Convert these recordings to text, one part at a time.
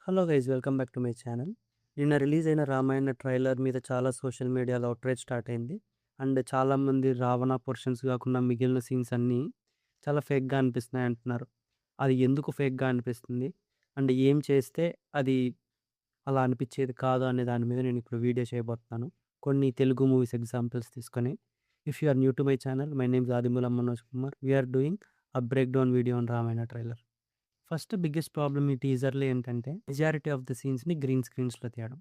Hello guys, welcome back to my channel. నిన్న release అయిన Ramayana trailer మీద చాలా సోషల్ మీడియాలో అవుట్రేజ్ స్టార్ట్ అయింది. అండ్ చాలామంది రావణ పోర్షన్స్ కాకుండా మిగిలిన సీన్స్ అన్నీ చాలా ఫేక్గా అనిపిస్తున్నాయి అంటున్నారు. అది ఎందుకు ఫేక్గా అనిపిస్తుంది అండ్ ఏం చేస్తే అది అలా అనిపించేది కాదు అనే దాని మీద నేను ఇప్పుడు వీడియో చేయబోతున్నాను. కొన్ని తెలుగు మూవీస్ ఎగ్జాంపుల్స్ తీసుకొని. If you are new to my channel, my name Adimulam Manoj Kumar. We're doing a break down video on Ramayana trailer. First biggest problem ఈ టీజర్‌లో ఏంటంటే, మెజారిటీ ఆఫ్ ద సీన్స్‌ని గ్రీన్ స్క్రీన్స్‌లో తీయడం.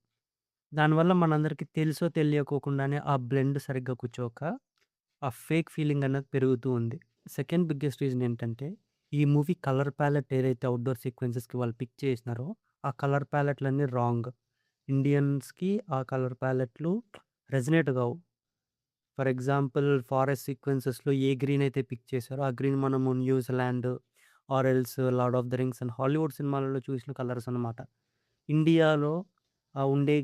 దానివల్ల మనందరికీ తెలుసో తెలియకోకుండానే ఆ బ్లెండ్ సరిగ్గా కూర్చోక, ఆ ఫేక్ ఫీలింగ్ అన్నది పెరుగుతూ ఉంది. సెకండ్ బిగ్గెస్ట్ రీజన్ ఏంటంటే, ఈ మూవీ కలర్ ప్యాలెట్ ఏదైతే ఔట్‌డోర్ సీక్వెన్సెస్‌కి వాళ్ళు పిక్ చేసినారో, ఆ కలర్ ప్యాలెట్‌లన్నీ రాంగ్. ఇండియన్స్‌కి ఆ కలర్ ప్యాలెట్‌లు రెజొనేట్ కావు. ఫర్ ఎగ్జాంపుల్ ఫారెస్ట్ సీక్వెన్సెస్‌లో ఏ గ్రీన్ అయితే పిక్ చేశారో, ఆ గ్రీన్ మనము New Zealand or else 'Lord of the Rings' and Hollywood సినిమాలలో చూసిన కలర్స్ అనమాట. ఇండియాలో ఉండే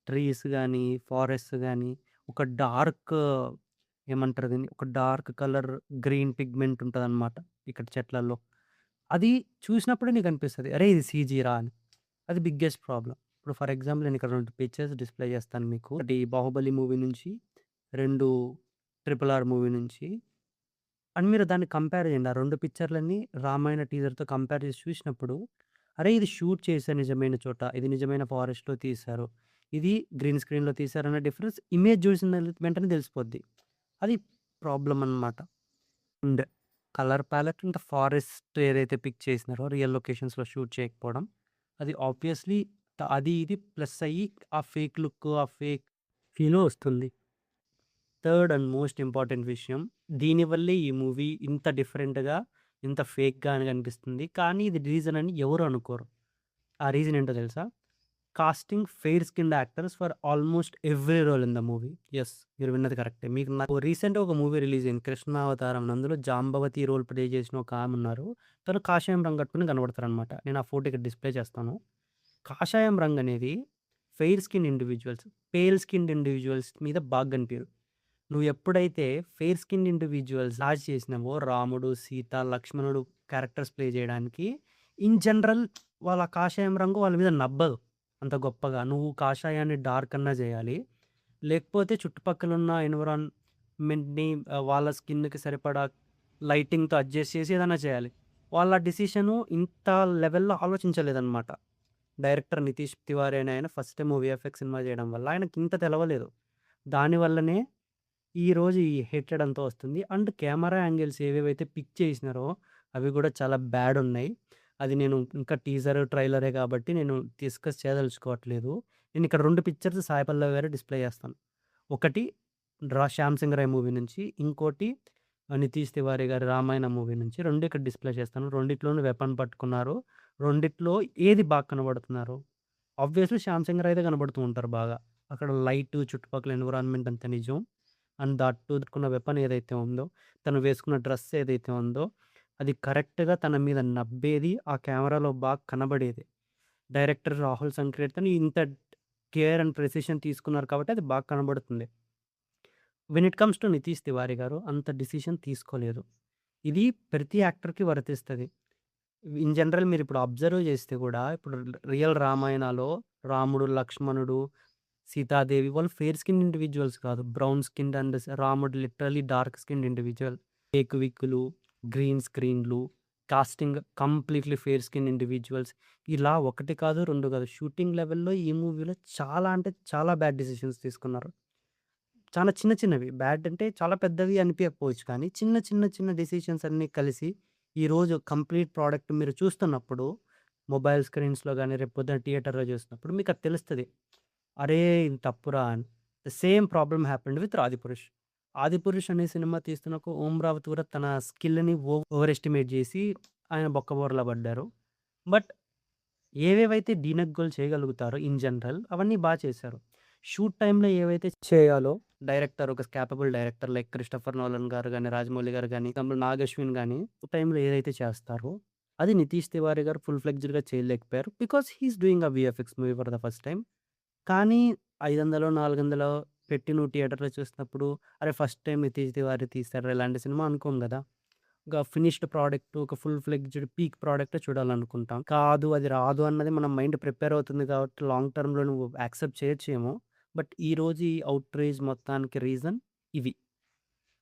ట్రీస్ గానీ, ఫారెస్ట్స్ గానీ, ఒక డార్క్ ఏమంటారు దీన్ని? ఒక డార్క్ కలర్ గ్రీన్ పిగ్మెంట్ ఉంటదనమాట ఇక్కడ చెట్లల్లో. అది చూసినప్పుడే నీకనిపిస్తది. అరే! ఇది సీజీరా అని. అది బిగ్గెస్ట్ ప్రాబ్లమ్. ఇప్పుడు ఫర్ ఎగ్జాంపుల్ నేను ఇక్కడ 2 పిక్చర్స్ డిస్‌ప్లే చేస్తాను మీకు. ఒకటి 'బాహుబలి' మూవీ నుంచి, 2 'ట్రిపుల్ ఆర్' మూవీ నుంచి. అండ్ మీరు దాన్ని కంపేర్ చేయండి. ఆ 2 పిక్చర్‌లన్నీ రామాయణ టీజర్‌తో కంపేర్ చేసి చూసినప్పుడు, అరే! ఇది షూట్ చేశారు నిజమైన చోట. ఇది నిజమైన ఫారెస్ట్‌లో తీశారు. ఇది గ్రీన్ స్క్రీన్‌లో తీశారన్న డిఫరెన్స్ ఇమేజ్ చూసిన వెంటనే తెలిసిపోద్ది. అది ప్రాబ్లమ్ అనమాట. అండ్ కలర్ ప్యాలెట్ ఇంకా ఫారెస్ట్ ఏదైతే పిక్ చేసినారో రియల్ లొకేషన్స్‌లో షూట్ చేయకపోవడం. అది ఆబ్వియస్‌లీ అది ఇది ప్లస్ అయ్యి ఆ ఫేక్ లుక్, ఆ ఫేక్ ఫీలు వస్తుంది. థర్డ్ అండ్ మోస్ట్ ఇంపార్టెంట్ విషయం, దీనివల్లే ఈ మూవీ ఇంత డిఫరెంట్‌గా, ఇంత ఫేక్‌గా అని కనిపిస్తుంది. కానీ ఇది రీజన్ అని ఎవరు అనుకోరు. ఆ రీజన్ ఏంటో తెలుసా? Casting fair skinned actors for almost every role in the movie. Yes, మీరు విన్నది కరెక్టే. మీకు నాకు రీసెంట్‌గా ఒక మూవీ రిలీజ్ అయింది 'కృష్ణావతారం'. అందులో జాంబవతి రోల్ ప్లే చేసిన ఒక ఆమె ఉన్నారు. తను కాషాయం రంగు కట్టుకొని కనపడతారనమాట. నేను ఆ ఫోటో ఇక్కడ డిస్‌ప్లే చేస్తాను. కాషాయం రంగు అనేది fair skin individuals, pale skinned individuals మీద బాగా కనిపియరు. నువ్వు ఎప్పుడైతే ఫెయిర్ స్కిన్డ్ ఇండివిడ్యువల్స్ లాంచ్ చేసినావో రాముడు, సీత, లక్ష్మణుడు క్యారెక్టర్స్ ప్లే చేయడానికి, ఇన్ జనరల్ వాళ్ళ కాషాయం రంగు వాళ్ళ మీద నబ్బదు అంత గొప్పగా. నువ్వు కాషాయాన్ని డార్క్ అన్నా చేయాలి. లేకపోతే చుట్టుపక్కలున్న ఎన్విరాన్మెంట్‌ని వాళ్ళ స్కిన్‌కి సరిపడా లైటింగ్‌తో అడ్జస్ట్ చేసి ఏదైనా చేయాలి. వాళ్ళ డెసిషను ఇంత లెవెల్‌లో ఆలోచించలేదనమాట. డైరెక్టర్ 'నితీష్ తివారీ' అనే ఆయన ఫస్ట్ టైమ్ వీఎఫ్ఎక్స్ సినిమా చేయడం వల్ల ఆయనకింత తెలవలేదు. దానివల్లనే ఈరోజు ఈ హేట్రెడ్ అంతా వస్తుంది. అండ్ కెమెరా యాంగిల్స్ ఏవేవైతే పిక్ చేసినారో అవి గూడా చాలా బ్యాడ్ ఉన్నాయి. అది నేను ఇంకా టీజర్, ట్రైలరే కాబట్టి నేను డిస్కస్ చేయదలుచుకోవట్లేదు. నేనిక్కడ 2 పిక్చర్స్ సాయి పల్లవి గారియి డిస్‌ప్లే చేస్తాను. ఒకటి 'శ్యామ్ సింగ్ రాయ్' మూవీ నుంచి, ఇంకోటి 'నితీష్ తివారీ' గారి 'రామాయణ' మూవీ నుంచి. 2 ఇక్కడ డిస్‌ప్లే చేస్తాను. రెండిట్లోనూ వెపన్ పట్టుకున్నారు. రెండిట్లో ఏది బాగా కనబడుతున్నారు? ఆబ్వియస్‌లీ 'శ్యామ్ సింగ్ రాయ్‌దే' కనబడుతూ ఉంటారు బాగా. అక్కడ లైటు, చుట్టుపక్కల ఎన్విరాన్మెంట్ అంతా నిజం. అండ్ దట్ టూ దక్కున్న వెపన్ ఏదైతే ఉందో, తను వేసుకున్న డ్రెస్ ఏదైతే ఉందో, అది కరెక్ట్‌గా తన మీద నబ్బేది, ఆ కెమెరాలో బాగా కనబడేది. డైరెక్టర్ రాహుల్ సంకీర్తన్ ఇంత కేర్ అండ్ ప్రెసిషన్ తీసుకున్నారు కాబట్టి అది బాగా కనబడుతుంది. When it comes to 'Nitish Tiwari' గారు అంత డెసిషన్ తీసుకోలేదు. ఇది ప్రతి యాక్టర్‌కి వర్తిస్తది. ఇన్ జనరల్ మీరిప్పుడు అబ్జర్వ్ చేస్తే కూడా, ఇప్పుడు రియల్ రామాయణాలో రాముడు, లక్ష్మణుడు, సీతాదేవి వాళ్ళు ఫెయిర్ స్కిన్ ఇండివిడ్యువల్స్ కాదు. బ్రౌన్ స్కిన్డ్ అండ్ రాముడు literally dark skinned individual. Fake విగ్‌లు, గ్రీన్ స్క్రీన్‌లు, casting completely fair skin individuals. ఇలా ఒకటి కాదు, 2 కాదు. షూటింగ్ లెవెల్‌లో ఈ మూవీలో చాలా అంటే చాలా బ్యాడ్ డెసిషన్స్ తీసుకున్నారు. చాలా చిన్న చిన్నవి. బ్యాడ్ అంటే చాలా పెద్దవి అనిపియకపోవచ్చు కానీ, చిన్న చిన్న చిన్న డెసిషన్స్ అన్నీ కలిసి, ఈరోజు కంప్లీట్ ప్రోడక్ట్ మీరు చూస్తున్నప్పుడు, మొబైల్ స్క్రీన్స్‌లో గాని, రేపు పొద్దున థియేటర్‌లో చూసినప్పుడు మీకది తెలుస్తది. అరే! ఇది తప్పురా అని. The same problem happened with 'Adipurush'. 'Adipurush' అనే సినిమా తీస్తున్నకు ఓం రావత్ కూడా తన స్కిల్‌ని ఓవర్ ఎస్టిమేట్ చేసి ఆయన బొక్కబోర్లా పడ్డారు. బట్ ఏవేవైతే డీనెగ్గోలు చేయగలుగుతారో ఇన్ జనరల్ అవన్నీ చేశారు. షూట్ టైమ్‌లో ఏవైతే చేయాలో డైరెక్టర్, ఒక capable director like 'Christopher Nolan' గారు గాని, 'రాజమౌళి' గారు గాని, తమ్ముడు 'నాగ్ అశ్విన్' గాని టైమ్‌లో ఏదైతే చేస్తారో అది 'నితీష్ తివారీ' గారు ఫుల్ ఫ్లెడ్జ్డ్‌గా చేయలేకపోయారు. Because he is doing a VFX movie for the first time. కానీ 500, 400 పెట్టి నువ్వు థియేటర్‌లో చూసినప్పుడు, అరే! ఫస్ట్ టైమ్ 'నితీష్ తివారీ' తీశారురా ఇలాంటి సినిమా అనుకోము గదా! ఒక ఫినిష్డ్ ప్రోడక్ట్, ఒక ఫుల్ ఫ్లెడ్జ్డ్ పీక్ ప్రోడక్టే చూడాలనుకుంటాం. కాదు అది రాదు అన్నది మన మైండ్ ప్రిపేర్ అవుతుంది కాబట్టి లాంగ్ టర్మ్‌లో నువ్వు యాక్సెప్ట్ చేయొచ్చేమో. బట్ ఈరోజు ఈ ఔట్‌రేజ్ మొత్తానికి రీజన్ ఇవి.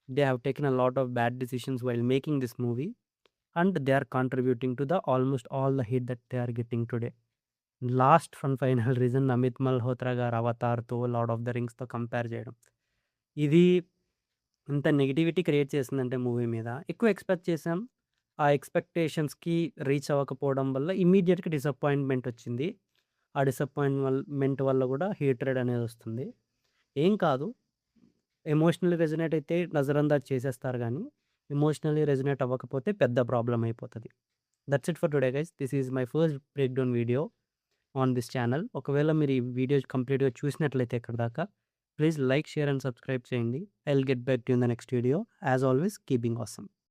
They have taken a lot of bad decisions while making this movie and they are contributing to the almost all the hit that they are getting today. Last and final reason Amit Malhotra గారు 'అవతార్‌తో', 'lord of the రింగ్స్‌తో' compare చేయడం. ఇది ఇంత negativity create చేసిందంటే movie మీద. ఎక్కువ expect చేసాం. ఆ ఎక్స్‌పెక్టేషన్స్‌కి రీచ్ అవ్వకపోవడం వల్ల ఇమ్మీడియేట్‌గా డిసప్పాయింట్‌మెంట్ వచ్చింది. ఆ మెంట్ వల్ల కూడా హేట్రెడ్ అనేదొస్తుంది. ఏం కాదు. ఎమోషనల్లీ రెజొనేట్ అయితే నజరందాజ్ చేసేస్తారు గానీ, ఎమోషనల్లీ రెజొనేట్ అవ్వకపోతే పెద్ద ప్రాబ్లమ్ అయిపోతది. That's it for today guys. This is my first break down video on this channel. ఒకవేళ మీరు ఈ వీడియో కంప్లీట్‌గా చూసినట్లయితే ఇక్కడిదాకా, please like, share and subscribe చేయండి. I will get back to you in the next video. As always keeping awesome.